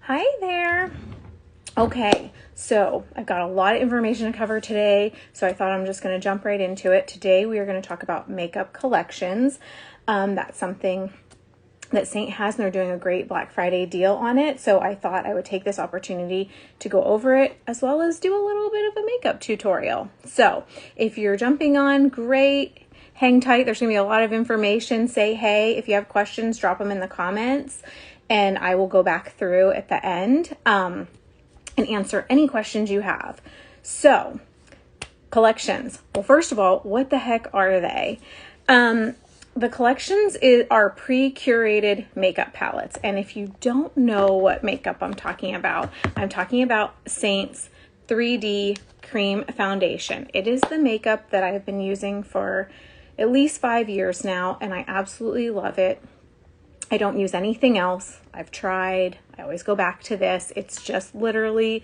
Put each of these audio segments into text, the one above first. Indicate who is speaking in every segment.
Speaker 1: Hi there. Okay, so I've got a lot of information to cover today, so I thought I'm just going to jump right into it. Today we are going to talk about makeup collections. That's something that Seint has, and they're doing a great Black Friday deal on it, so I thought I would take this opportunity to go over it as well as do a little bit of a makeup tutorial. So if you're jumping on, great. Hang tight. There's going to be a lot of information. Say hey. If you have questions, drop them in the comments, and I will go back through at the end and answer any questions you have. So, collections. Well, first of all, what the heck are they? The collections are pre-curated makeup palettes. And if you don't know what makeup I'm talking about Seint's 3D Cream Foundation. It is the makeup that I've been using for at least 5 years now, and I absolutely love it. I don't use anything else. I've tried. I always go back to this. It's just literally,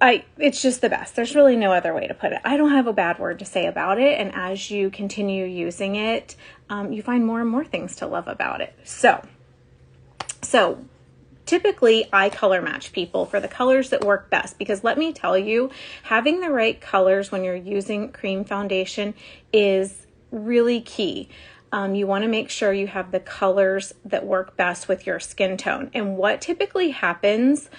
Speaker 1: it's just the best. There's really no other way to put it. I don't have a bad word to say about it. And as you continue using it, you find more and more things to love about it. So typically I color match people for the colors that work best, because let me tell you, having the right colors when you're using cream foundation is really key. You want to make sure you have the colors that work best with your skin tone. And what typically happens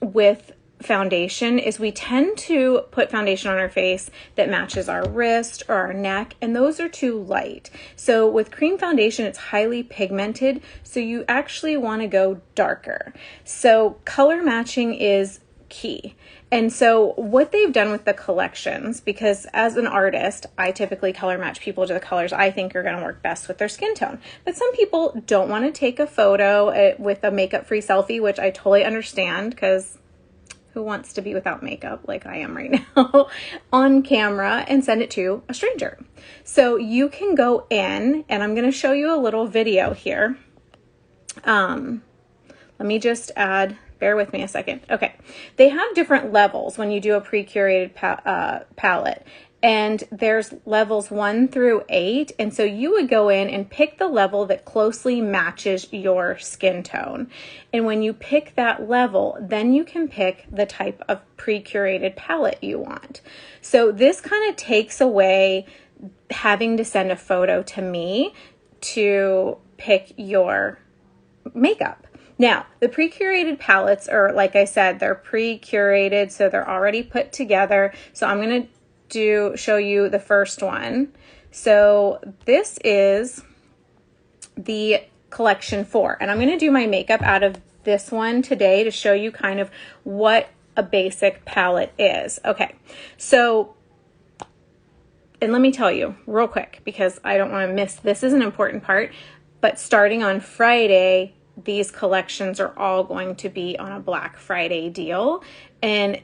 Speaker 1: with foundation is we tend to put foundation on our face that matches our wrist or our neck, and those are too light. So with cream foundation, it's highly pigmented, so you actually want to go darker. So color matching is key. And so what they've done with the collections, because as an artist, I typically color match people to the colors I think are going to work best with their skin tone. But some people don't want to take a photo with a makeup-free selfie, which I totally understand, because who wants to be without makeup like I am right now on camera and send it to a stranger? So you can go in, and I'm going to show you a little video here. Let me just add, bear with me a second. Okay, they have different levels when you do a pre-curated palette, and there's levels 1 through 8, and so you would go in and pick the level that closely matches your skin tone. And when you pick that level, then you can pick the type of pre-curated palette you want. So this kind of takes away having to send a photo to me to pick your makeup. Now, the pre-curated palettes are, like I said, they're pre-curated, so they're already put together. So I'm going to show you the first one. So this is the collection 4, and I'm going to do my makeup out of this one today to show you kind of what a basic palette is. Okay, so, and let me tell you real quick, because I don't want to miss, this is an important part, but starting on Friday, these collections are all going to be on a Black Friday deal, and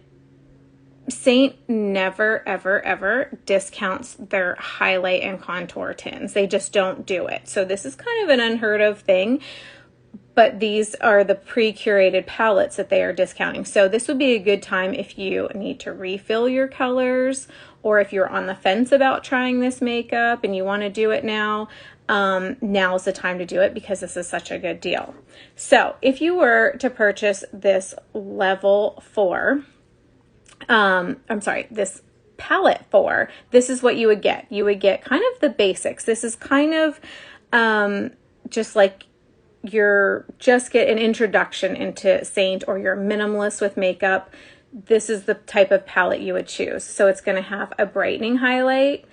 Speaker 1: Seint never, ever, ever discounts their highlight and contour tints. They just don't do it. So this is kind of an unheard of thing, but these are the pre-curated palettes that they are discounting. So this would be a good time if you need to refill your colors, or if you're on the fence about trying this makeup and you want to do it now. Now's the time to do it, because this is such a good deal. So if you were to purchase this level 4, this palette 4, this is what you would get. You would get kind of the basics. This is kind of just like just get an introduction into Seint, or you're minimalist with makeup. This is the type of palette you would choose. So it's going to have a brightening highlight,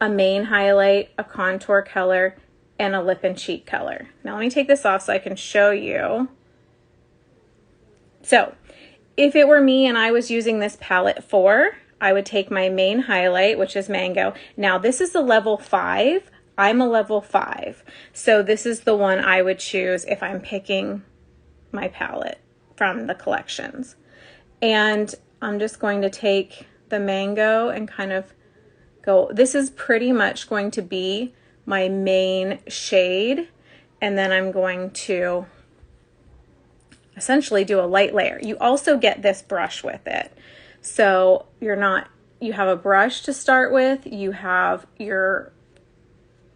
Speaker 1: a main highlight, a contour color, and a lip and cheek color. Now let me take this off so I can show you. So if it were me and I was using this palette 4, I would take my main highlight, which is Mango. Now this is a level 5. I'm a level 5. So this is the one I would choose if I'm picking my palette from the collections. And I'm just going to take the Mango and kind of go, this is pretty much going to be my main shade, and then I'm going to essentially do a light layer. You also get this brush with it. So you have a brush to start with, you have your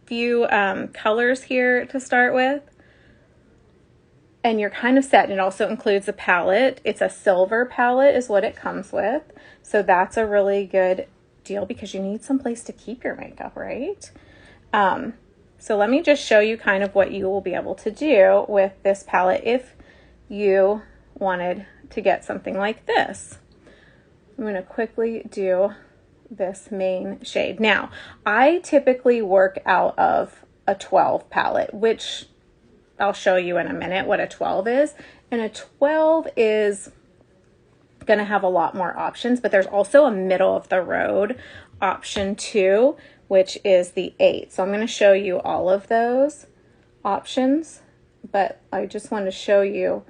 Speaker 1: few colors here to start with, and you're kind of set. It also includes a palette. It's a silver palette is what it comes with. So that's a really good deal because you need some place to keep your makeup, right? So let me just show you kind of what you will be able to do with this palette if you wanted to get something like this. I'm going to quickly do this main shade. Now, I typically work out of a 12 palette, which I'll show you in a minute what a 12 is. And a 12 is going to have a lot more options, but there's also a middle of the road option too, which is the 8. So I'm going to show you all of those options, but I just want to show you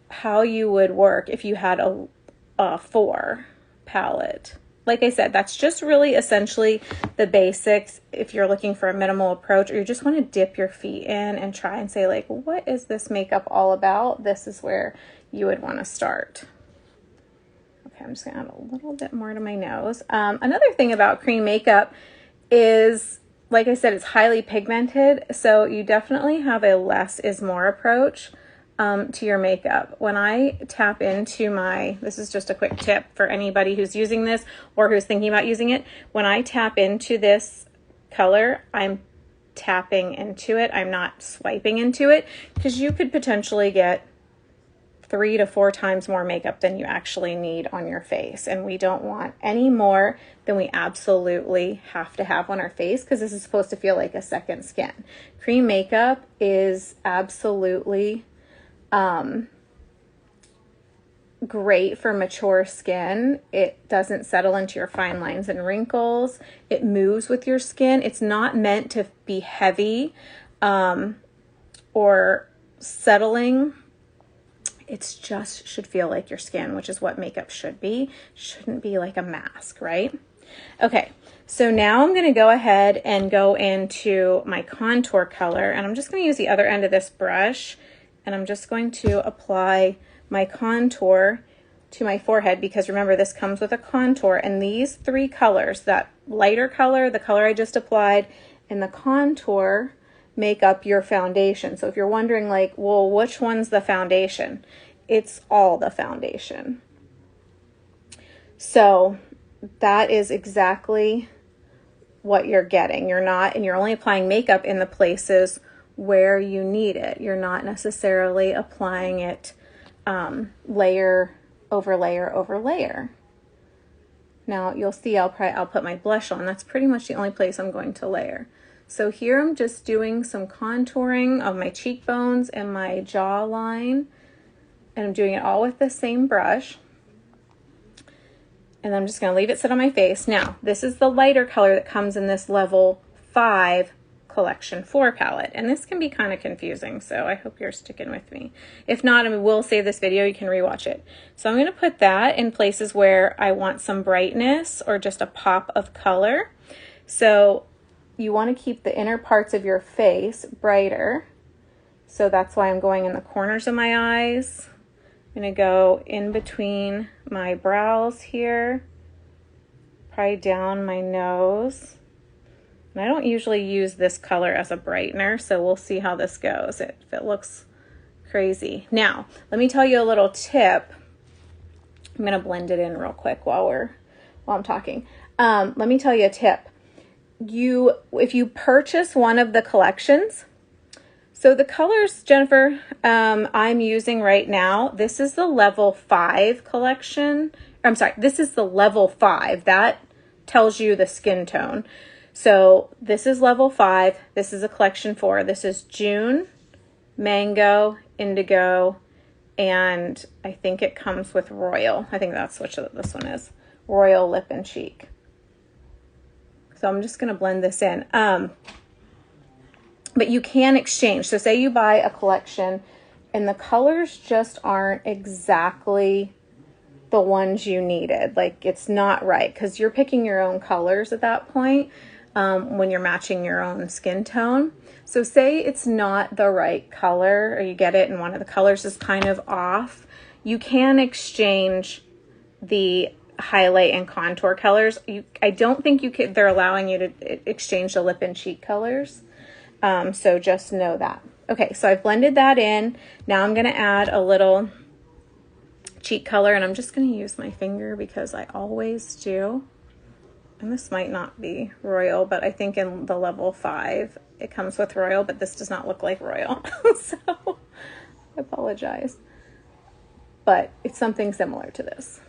Speaker 1: how you would work if you had a 4 palette. Like I said, that's just really essentially the basics if you're looking for a minimal approach or you just want to dip your feet in and try and say like, what is this makeup all about? This is where you would want to start. Okay, I'm just gonna add a little bit more to my nose. Another thing about cream makeup is, like I said, it's highly pigmented, so you definitely have a less is more approach to your makeup. When I tap into this is just a quick tip for anybody who's using this or who's thinking about using it. When I tap into this color, I'm tapping into it. I'm not swiping into it because you could potentially get 3 to 4 times more makeup than you actually need on your face. And we don't want any more than we absolutely have to have on our face because this is supposed to feel like a second skin. Cream makeup is absolutely great for mature skin. It doesn't settle into your fine lines and wrinkles. It moves with your skin. It's not meant to be heavy or settling. It's just should feel like your skin, which is what makeup should be. Shouldn't be like a mask, right? Okay, so now I'm going to go ahead and go into my contour color, and I'm just going to use the other end of this brush, and I'm just going to apply my contour to my forehead because remember, this comes with a contour, and these 3 colors, that lighter color, the color I just applied, and the contour make up your foundation. So if you're wondering like, well, which one's the foundation? It's all the foundation. So that is exactly what you're getting. You're only applying makeup in the places where you need it. You're not necessarily applying it layer over layer over layer. Now you'll see I'll put my blush on. That's pretty much the only place I'm going to layer. So here I'm just doing some contouring of my cheekbones and my jawline, and I'm doing it all with the same brush. And I'm just going to leave it sit on my face. Now, this is the lighter color that comes in this level 5 collection 4 palette, and this can be kind of confusing, so I hope you're sticking with me. If not, I will save this video, you can rewatch it. So I'm going to put that in places where I want some brightness or just a pop of color. So you want to keep the inner parts of your face brighter. So that's why I'm going in the corners of my eyes. I'm going to go in between my brows here, probably down my nose. And I don't usually use this color as a brightener, so we'll see how this goes, if it looks crazy. Now, let me tell you a little tip. I'm going to blend it in real quick while I'm talking. Let me tell you a tip. If you purchase one of the collections, so the colors, Jennifer, I'm using right now, this is the level 5 collection. I'm sorry, this is the level 5. That tells you the skin tone. So this is level 5. This is a collection 4. This is June, Mango, Indigo, and I think it comes with Royal. I think that's what this one is. Royal Lip and Cheek. So I'm just going to blend this in. But you can exchange. So say you buy a collection and the colors just aren't exactly the ones you needed. Like it's not right because you're picking your own colors at that point when you're matching your own skin tone. So say it's not the right color or you get it and one of the colors is kind of off. You can exchange the highlight and contour colors. I don't think they're allowing you to exchange the lip and cheek colors. So just know that. Okay, so I've blended that in. Now I'm gonna add a little cheek color, and I'm just gonna use my finger because I always do. And this might not be Royal, but I think in the level 5, it comes with Royal, but this does not look like Royal. So I apologize. But it's something similar to this.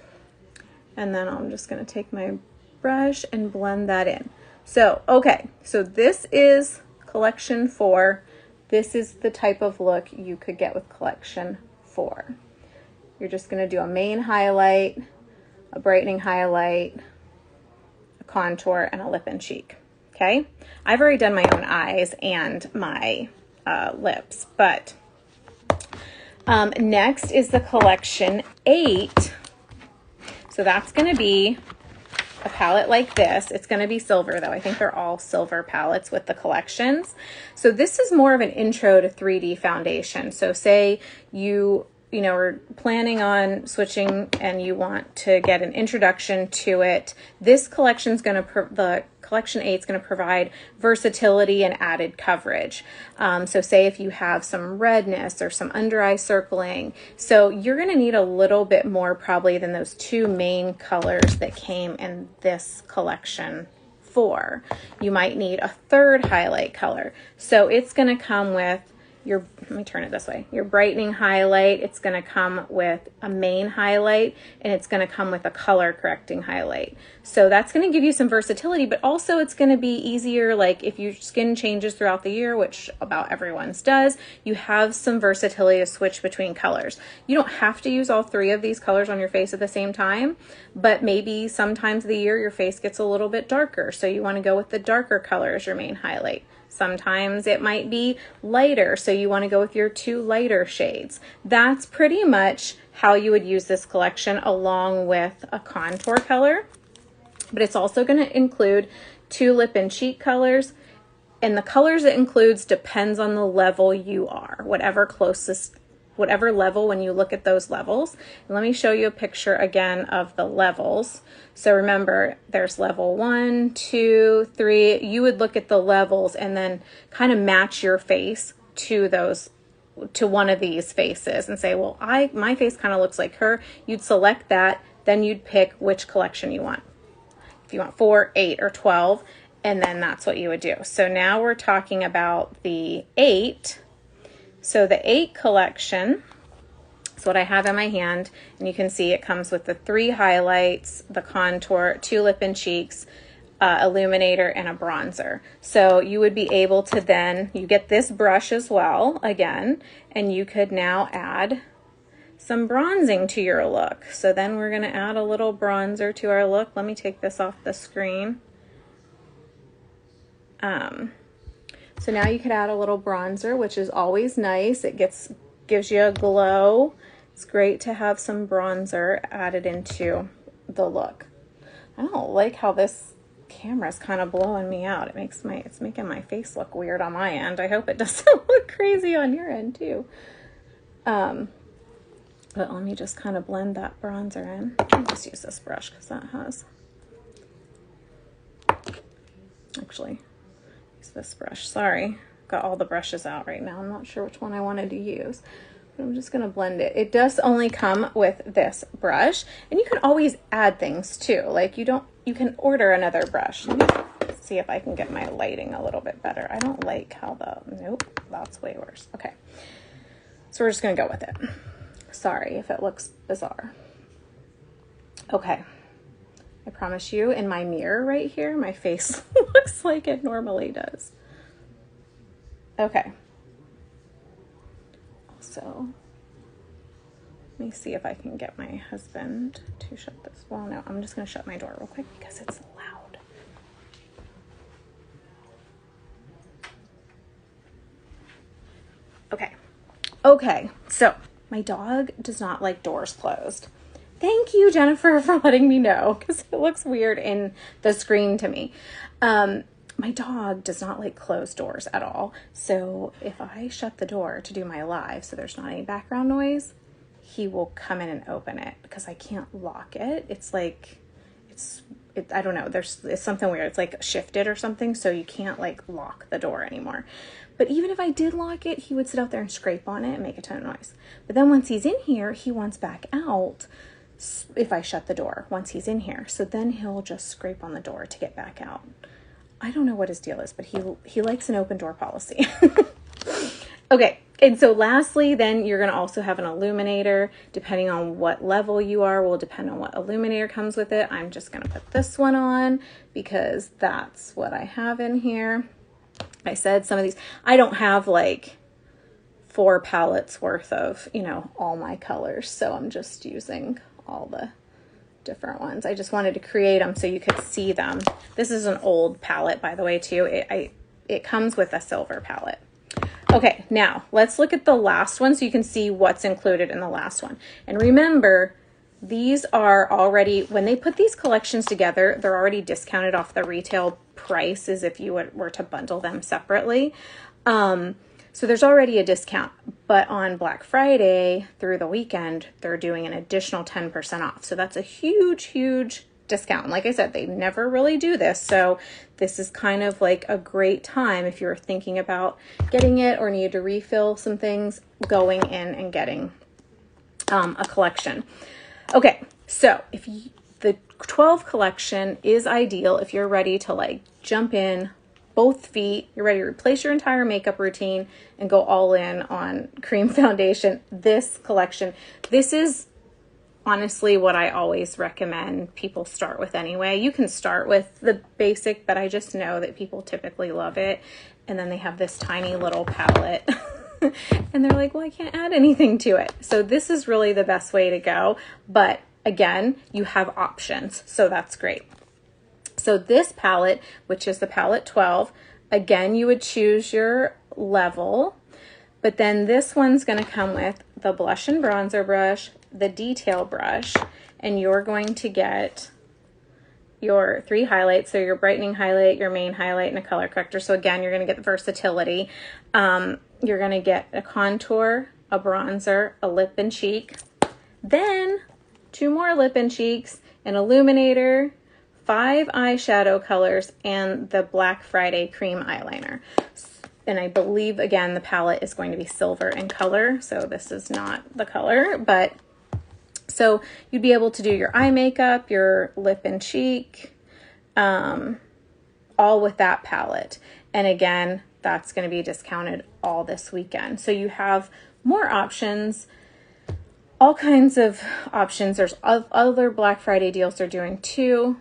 Speaker 1: And then I'm just gonna take my brush and blend that in. So, okay, so this is collection 4. This is the type of look you could get with collection 4. You're just gonna do a main highlight, a brightening highlight, a contour, and a lip and cheek, okay? I've already done my own eyes and my lips, but next is the collection 8. So that's gonna be a palette like this. It's going to be silver though. I think they're all silver palettes with the collections. So this is more of an intro to 3D foundation. So say you are planning on switching and you want to get an introduction to it. This collection's going to, the collection 8 is going to provide versatility and added coverage. So say if you have some redness or some under eye circling, so you're going to need a little bit more probably than those 2 main colors that came in this collection 4. You might need a 3rd highlight color. So it's going to come with your, let me turn it this way, your brightening highlight. It's going to come with a main highlight, and it's going to come with a color correcting highlight. So that's going to give you some versatility, but also it's going to be easier, like if your skin changes throughout the year, which about everyone's does, you have some versatility to switch between colors. You don't have to use all 3 of these colors on your face at the same time, but maybe sometimes of the year your face gets a little bit darker, so you want to go with the darker color as your main highlight. Sometimes it might be lighter, so you want to go with your 2 lighter shades. That's pretty much how you would use this collection along with a contour color. But it's also going to include 2 lip and cheek colors. And the colors it includes depends on the level you are, whatever level when you look at those levels. And let me show you a picture again of the levels. So remember, there's level 1, 2, 3. You would look at the levels and then kind of match your face to those, to one of these faces and say, well, my face kind of looks like her. You'd select that, then you'd pick which collection you want. If you want 4, 8, or 12, and then that's what you would do. So now we're talking about the 8. So the 8 collection is what I have in my hand, and you can see it comes with the 3 highlights, the contour, 2 lip and cheeks, illuminator, and a bronzer. So you would be able to then, you get this brush as well, again, and you could now add some bronzing to your look. So then we're going to add a little bronzer to our look. Let me take this off the screen. So now you could add a little bronzer, which is always nice. It gives you a glow. It's great to have some bronzer added into the look. I don't like how this camera's kind of blowing me out. It's making my face look weird on my end. I hope it doesn't look crazy on your end too. But let me just kind of blend that bronzer in. I'll just use this brush because that has, actually, use this brush. Sorry, got all the brushes out right now. I'm not sure which one I wanted to use, but I'm just gonna blend it. It does only come with this brush, and you can always add things too. Like you can order another brush. Let me see if I can get my lighting a little bit better. I don't like how nope, that's way worse. Okay, so we're just gonna go with it. Sorry if it looks bizarre. Okay, I promise you in my mirror right here, my face looks like it normally does. Okay. So, let me see if I can get my husband to shut this. Well, no, I'm just gonna shut my door real quick because it's loud. Okay, so my dog does not like doors closed. Thank you, Jennifer, for letting me know because it looks weird in the screen to me. My dog does not like closed doors at all. So if I shut the door to do my live so there's not any background noise, he will come in and open it because I can't lock it. It's I don't know, it's something weird. It's like shifted or something, so you can't like lock the door anymore. But even if I did lock it, he would sit out there and scrape on it and make a ton of noise. But then once he's in here, he wants back out if I shut the door once he's in here. So then he'll just scrape on the door to get back out. I don't know what his deal is, but he likes an open door policy. Okay, and so lastly, then you're going to also have an illuminator. Depending on what level you are will depend on what illuminator comes with it. I'm just going to put this one on because that's what I have in here. I said some of these, I don't have like 4 palettes worth of, you know, all my colors. So I'm just using all the different ones. I just wanted to create them so you could see them. This is an old palette, by the way, too. It comes with a silver palette. Okay, now let's look at the last one so you can see what's included in the last one. And remember, these are already, when they put these collections together, they're already discounted off the retail price as if you were to bundle them separately. So there's already a discount, but on Black Friday through the weekend, they're doing an additional 10% off. So that's a huge, huge discount. Like I said, they never really do this. So this is kind of like a great time if you're thinking about getting it or need to refill some things, going in and getting a collection. Okay, so the 12 collection is ideal if you're ready to like jump in both feet, you're ready to replace your entire makeup routine and go all in on cream foundation. This collection, this is honestly what I always recommend people start with anyway. You can start with the basic, but I just know that people typically love it. And then they have this tiny little palette and they're like, well, I can't add anything to it. So this is really the best way to go. But again, you have options. So that's great. So this palette, which is the palette 12, again, you would choose your level, but then this one's going to come with the blush and bronzer brush, the detail brush, and you're going to get your 3 highlights. So your brightening highlight, your main highlight, and a color corrector. So again, you're going to get the versatility. You're going to get a contour, a bronzer, a lip and cheek, then 2 more lip and cheeks, an illuminator, 5 eyeshadow colors, and the Black Friday cream eyeliner. And I believe, again, the palette is going to be silver in color. So this is not the color, but so you'd be able to do your eye makeup, your lip and cheek, all with that palette. And again, that's going to be discounted all this weekend. So you have more options, all kinds of options. There's other Black Friday deals they're doing too.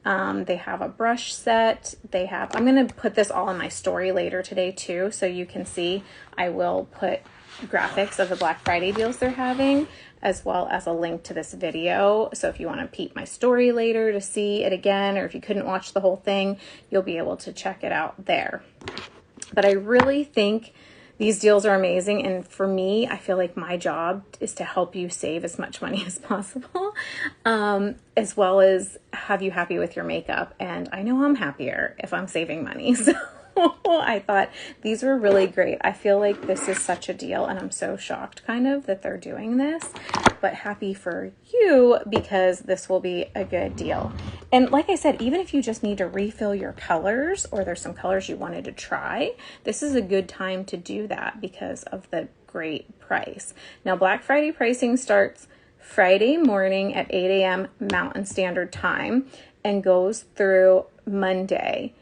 Speaker 1: They have a brush set. They have, I'm going to put this all in my story later today too, so you can see. I will put graphics of the Black Friday deals they're having, as well as a link to this video. So if you want to peep my story later to see it again, or if you couldn't watch the whole thing, you'll be able to check it out there. But I really think these deals are amazing. And for me, I feel like my job is to help you save as much money as possible, as well as have you happy with your makeup. And I know I'm happier if I'm saving money. So I thought these were really great. I feel like this is such a deal, and I'm so shocked kind of that they're doing this, but happy for you because this will be a good deal. And like I said, even if you just need to refill your colors, or there's some colors you wanted to try, this is a good time to do that because of the great price. Now, Black Friday pricing starts Friday morning at 8 a.m. Mountain Standard Time and goes through Monday.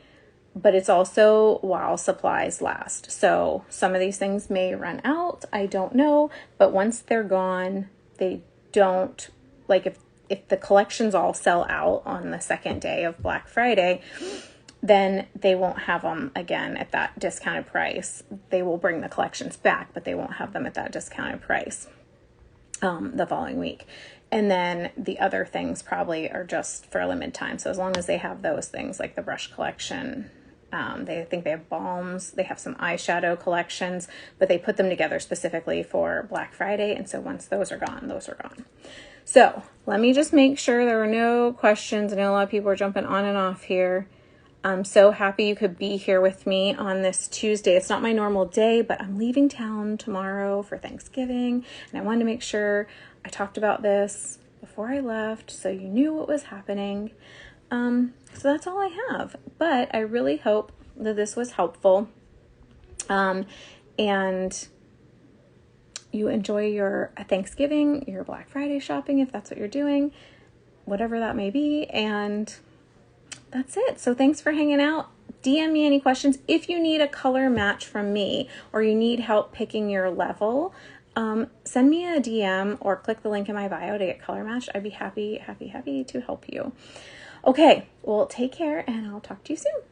Speaker 1: But it's also while supplies last. So some of these things may run out. I don't know. But once they're gone, they don't, like if the collections all sell out on the second day of Black Friday, then they won't have them again at that discounted price. They will bring the collections back, but they won't have them at that discounted price the following week. And then the other things probably are just for a limited time. So as long as they have those things like the brush collection, they think they have balms, they have some eyeshadow collections, but they put them together specifically for Black Friday. And so once those are gone, those are gone. So let me just make sure there are no questions. I know a lot of people are jumping on and off here. I'm so happy you could be here with me on this Tuesday. It's not my normal day, but I'm leaving town tomorrow for Thanksgiving. And I wanted to make sure I talked about this before I left so you knew what was happening. So that's all I have, but I really hope that this was helpful. And you enjoy your Thanksgiving, your Black Friday shopping, if that's what you're doing, whatever that may be. And that's it. So thanks for hanging out. DM me any questions. If you need a color match from me or you need help picking your level, send me a DM or click the link in my bio to get color matched. I'd be happy to help you. Okay, well, take care and I'll talk to you soon.